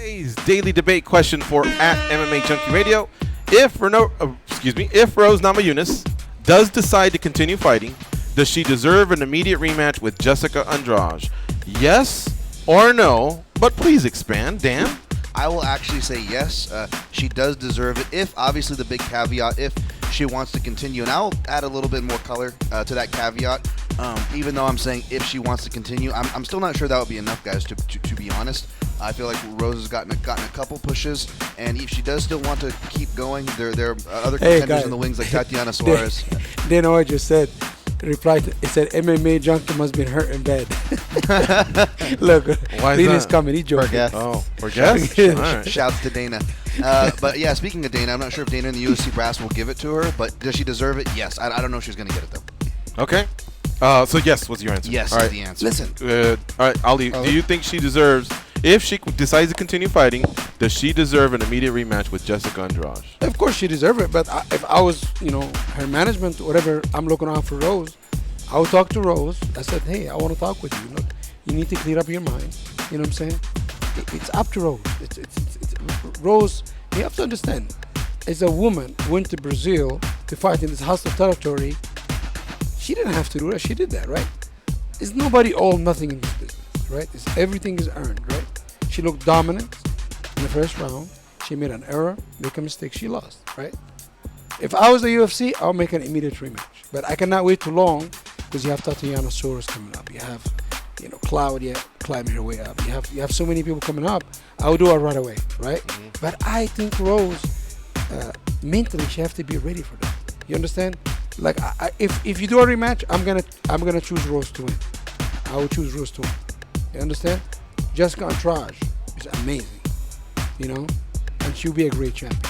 Today's daily debate question for at MMA Junkie Radio: if Rose Namajunas does decide to continue fighting, does she deserve an immediate rematch with Jessica Andrade? Yes or no? But please expand, Dan. I will actually say yes. She does deserve it. If obviously the big caveat, if she wants to continue, and I'll add a little bit more color to that caveat. Even though I'm saying if she wants to continue, I'm still not sure that would be enough, guys. To be honest, I feel like Rose has gotten a couple pushes, and if she does still want to keep going, there are other contenders in the wings like Tatiana Suarez. They know what I just said. Replied. It said MMA Junkie must have been hurt in bed. Look, Dana's coming. He joking. For guests? All right. Shouts to Dana. But yeah, speaking of Dana, I'm not sure if Dana and the UFC brass will give it to her, but does she deserve it? Yes. I don't know if she's going to get it, though. Okay. So yes was your answer. Yes all is right. the answer. Listen. All right, Ali, do you think she deserves, if she decides to continue fighting, does she deserve an immediate rematch with Jessica Andrade? Of course she deserves it, but if I was, her management, whatever, I'm looking out for Rose, I would talk to Rose. I said, hey, I want to talk with you. Look, you need to clear up your mind. You know what I'm saying? It's up to Rose. It's Rose, you have to understand, as a woman went to Brazil to fight in this hostile territory, she didn't have to do that. She did that, right? It's nobody all nothing in this business, right? Everything is earned, right? She looked dominant in the first round. She made an error, make a mistake, she lost, right? If I was the UFC, I'll make an immediate rematch. But I cannot wait too long because you have Tatiana Suarez coming up. You have, Claudia climbing her way up. You have so many people coming up. I will do it right away, right? Mm-hmm. But I think Rose, mentally, she have to be ready for that. You understand? Like, if you do a rematch, I'm gonna choose Rose to win. I will choose Rose to win. You understand? Jessica Andrade is amazing, and she'll be a great champion.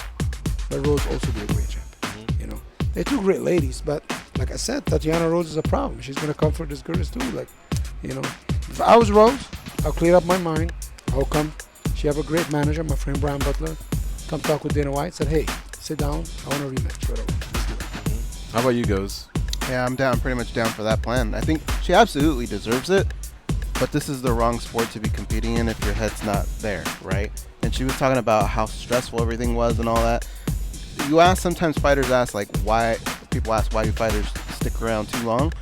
But Rose also be a great champion. Mm-hmm. They're two great ladies, but like I said, Tatiana Rose is a problem. She's gonna come for this girls too. If I was Rose, I'll clear up my mind. I'll come. She have a great manager, my friend Brian Butler. Come talk with Dana White. Said, hey, sit down. I want a rematch. Whatever. Let's do it. How about you, Goes? Yeah, I'm down. Pretty much down for that plan. I think she absolutely deserves it, but this is the wrong sport to be competing in if your head's not there, right? And she was talking about how stressful everything was and all that. Sometimes fighters ask, why do fighters stick around too long?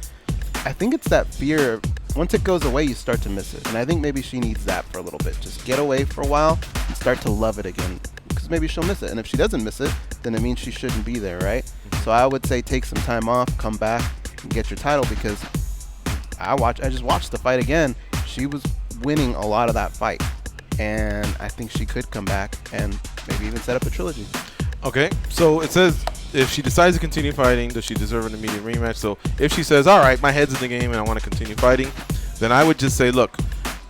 I think it's that fear. Once it goes away, you start to miss it. And I think maybe she needs that for a little bit. Just get away for a while and start to love it again. Because maybe she'll miss it. And if she doesn't miss it, then it means she shouldn't be there, right? So I would say take some time off, come back, and get your title, because I just watched the fight again. She was winning a lot of that fight. And I think she could come back and maybe even set up a trilogy. Okay, so it says if she decides to continue fighting, does she deserve an immediate rematch? So if she says, all right, my head's in the game and I want to continue fighting, then I would just say, look,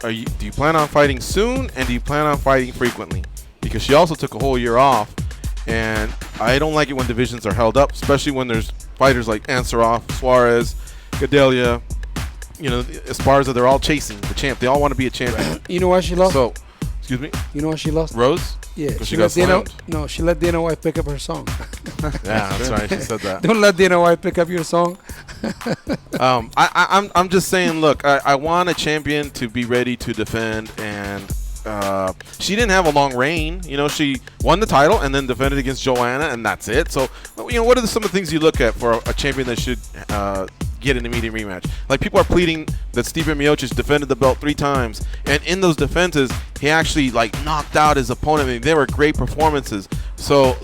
do you plan on fighting soon, and do you plan on fighting frequently? Because she also took a whole year off, and I don't like it when divisions are held up, especially when there's fighters like Ansaroff, Suarez, Gadelia, Esparza. They're all chasing the champ. They all want to be a champion. You know why she lost? So, excuse me? You know why she lost? Rose? Yeah, she got slammed. She let Dana White pick up her song. Yeah, that's right. She said that. Don't let Dana White pick up your song. I'm just saying. Look, I want a champion to be ready to defend, and she didn't have a long reign. She won the title and then defended against Joanna, and that's it. So, what are some of the things you look at for a champion that should get an immediate rematch? Like, people are pleading that Stipe Miocic defended the belt 3 times, and in those defenses, he actually knocked out his opponent. I mean, they were great performances. So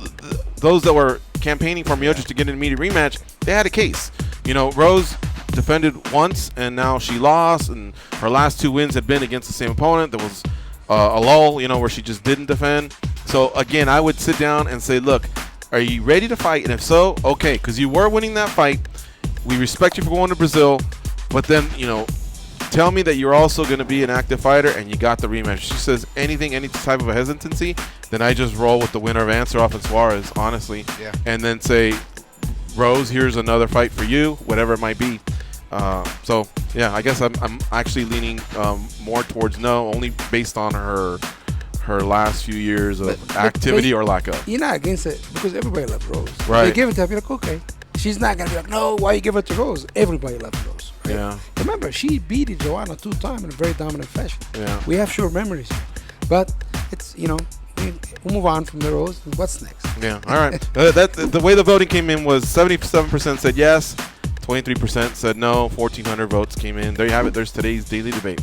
those that were campaigning for Miocic to get an immediate rematch, they had a case. Rose defended once, and now she lost, and her last 2 wins had been against the same opponent. There was a lull, where she just didn't defend. So again, I would sit down and say, look, are you ready to fight? And if so, okay, because you were winning that fight. We respect you for going to Brazil, but then, tell me that you're also going to be an active fighter and you got the rematch. If she says any type of a hesitancy, then I just roll with the winner of Ansaroff and Suarez, honestly. Yeah. And then say, Rose, here's another fight for you, whatever it might be. So, yeah, I guess I'm actually leaning more towards no, only based on her last few years of activity or lack of. You're not against it because everybody loves Rose. Right. They give it to her, you're like, okay. She's not going to be like, no, why you give it to Rose? Everybody loves Rose. Right? Yeah. Remember, she beat Joanna 2 times in a very dominant fashion. Yeah. We have short memories. But it's we'll move on from the Rose. What's next? Yeah. All right. That the way the voting came in was 77% said yes, 23% said no, 1,400 votes came in. There you have it. There's today's daily debate.